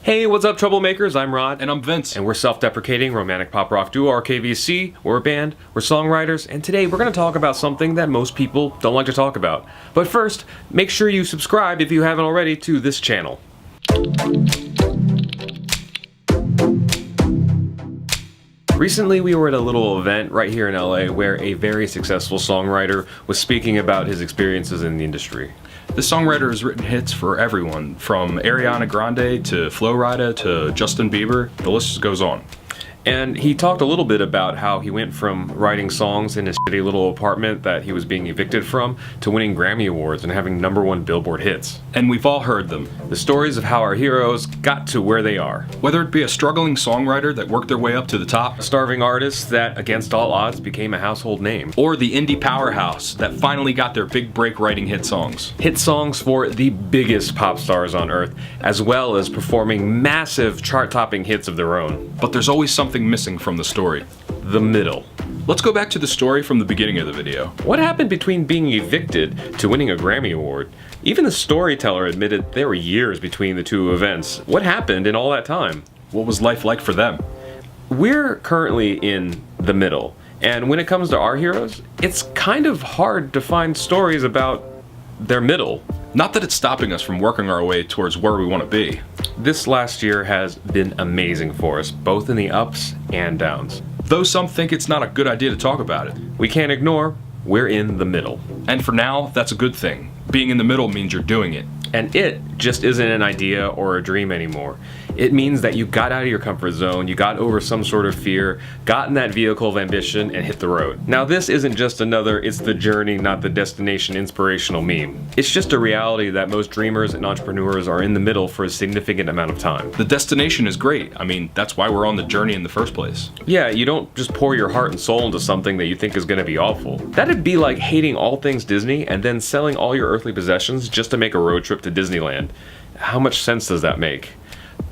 Hey, what's up, troublemakers? I'm Rod. And I'm Vince. And we're Self-Deprecating romantic pop rock duo RKVC. We're a band, we're songwriters, and today we're going to talk about something that most people don't like to talk about. But first, make sure you subscribe if you haven't already to this channel. Recently, we were at a little event right here in LA where a very successful songwriter was speaking about his experiences in the industry. This songwriter has written hits for everyone, from Ariana Grande to Flo Rida to Justin Bieber. The list goes on. And he talked a little bit about how he went from writing songs in his shitty little apartment that he was being evicted from to winning Grammy Awards and having #1 Billboard hits. And we've all heard them. The stories of how our heroes got to where they are. Whether it be a struggling songwriter that worked their way up to the top, A starving artist that, against all odds, became a household name. or the indie powerhouse that finally got their big break writing hit songs. Hit songs for the biggest pop stars on earth, as well as performing massive chart-topping hits of their own. But there's always something missing from the story. The middle. Let's go back to the story from the beginning of the video. What happened between being evicted to winning a Grammy Award? Even the storyteller admitted there were years between the two events. What happened in all that time? What was life like for them? We're currently in the middle, and when it comes to our heroes, it's kind of hard to find stories about their middle. Not that it's stopping us from working our way towards where we want to be. This last year has been amazing for us, both in the ups and downs. Though some think it's not a good idea to talk about it. We can't ignore, we're in the middle. And for now, that's a good thing. Being in the middle means you're doing it. And it just isn't an idea or a dream anymore. It means that you got out of your comfort zone, you got over some sort of fear, got in that vehicle of ambition, and hit the road. Now this isn't just another "it's the journey, not the destination" inspirational meme. It's just a reality that most dreamers and entrepreneurs are in the middle for a significant amount of time. The destination is great. I mean, that's why we're on the journey in the first place. Yeah, you don't just pour your heart and soul into something that you think is gonna be awful. That'd be like hating all things Disney and then selling all your earthly possessions just to make a road trip to Disneyland. How much sense does that make?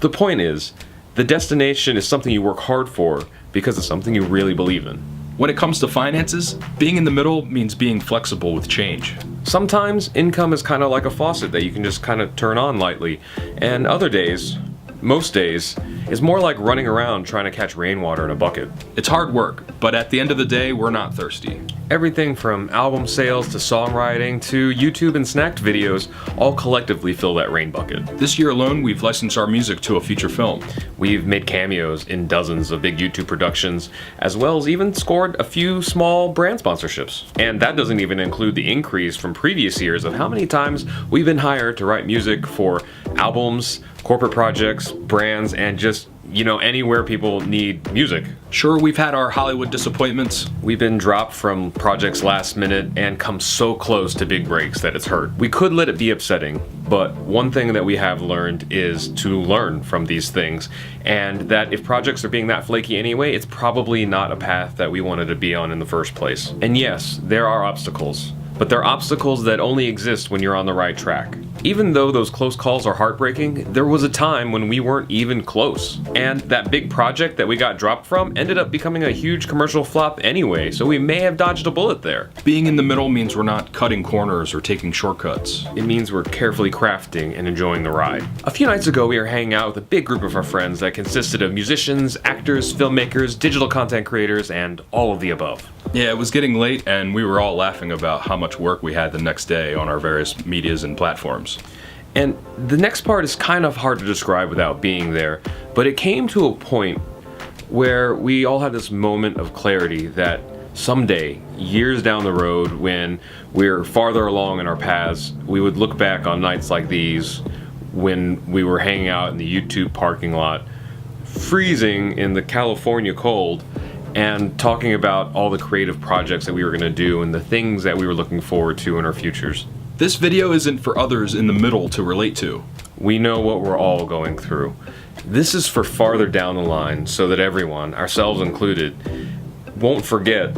The point is, the destination is something you work hard for because it's something you really believe in. When it comes to finances, being in the middle means being flexible with change. Sometimes income is kind of like a faucet that you can just kind of turn on lightly, and other days, most days, is more like running around trying to catch rainwater in a bucket. It's hard work, but at the end of the day, we're not thirsty. Everything from album sales to songwriting to YouTube and Snakt videos all collectively fill that rain bucket. This year alone, we've licensed our music to a feature film. We've made cameos in dozens of big YouTube productions, as well as even scored a few small brand sponsorships. And that doesn't even include the increase from previous years of how many times we've been hired to write music for albums, corporate projects, brands, and just, anywhere people need music. Sure, we've had our Hollywood disappointments. We've been dropped from projects last minute and come so close to big breaks that it's hurt. We could let it be upsetting, but one thing that we have learned is to learn from these things, and that if projects are being that flaky anyway, it's probably not a path that we wanted to be on in the first place. And yes, there are obstacles, but they're obstacles that only exist when you're on the right track. Even though those close calls are heartbreaking, there was a time when we weren't even close. And that big project that we got dropped from ended up becoming a huge commercial flop anyway, so we may have dodged a bullet there. Being in the middle means we're not cutting corners or taking shortcuts. It means we're carefully crafting and enjoying the ride. A few nights ago, we were hanging out with a big group of our friends that consisted of musicians, actors, filmmakers, digital content creators, and all of the above. Yeah, it was getting late and we were all laughing about how much work we had the next day on our various medias and platforms. And the next part is kind of hard to describe without being there, but it came to a point where we all had this moment of clarity that someday, years down the road, when we're farther along in our paths, we would look back on nights like these when we were hanging out in the YouTube parking lot, freezing in the California cold, and talking about all the creative projects that we were going to do and the things that we were looking forward to in our futures. This video isn't for others in the middle to relate to. We know what we're all going through. This is for farther down the line so that everyone, ourselves included, won't forget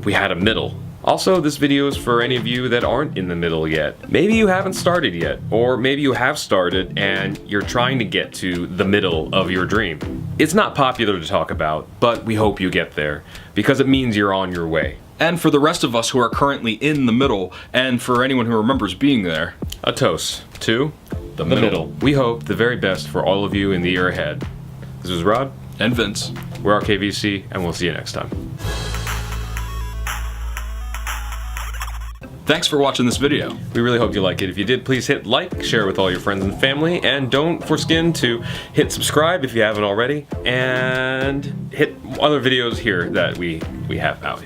we had a middle. Also, this video is for any of you that aren't in the middle yet. Maybe you haven't started yet, or maybe you have started and you're trying to get to the middle of your dream. It's not popular to talk about, but we hope you get there, because it means you're on your way. And for the rest of us who are currently in the middle, and for anyone who remembers being there, a toast to the middle. We hope the very best for all of you in the year ahead. This is Rod. And Vince. We're RKVC, and we'll see you next time. Thanks for watching this video. We really hope you like it. If you did, please hit like, share it with all your friends and family, and don't forget to hit subscribe if you haven't already, and hit other videos here that we have out.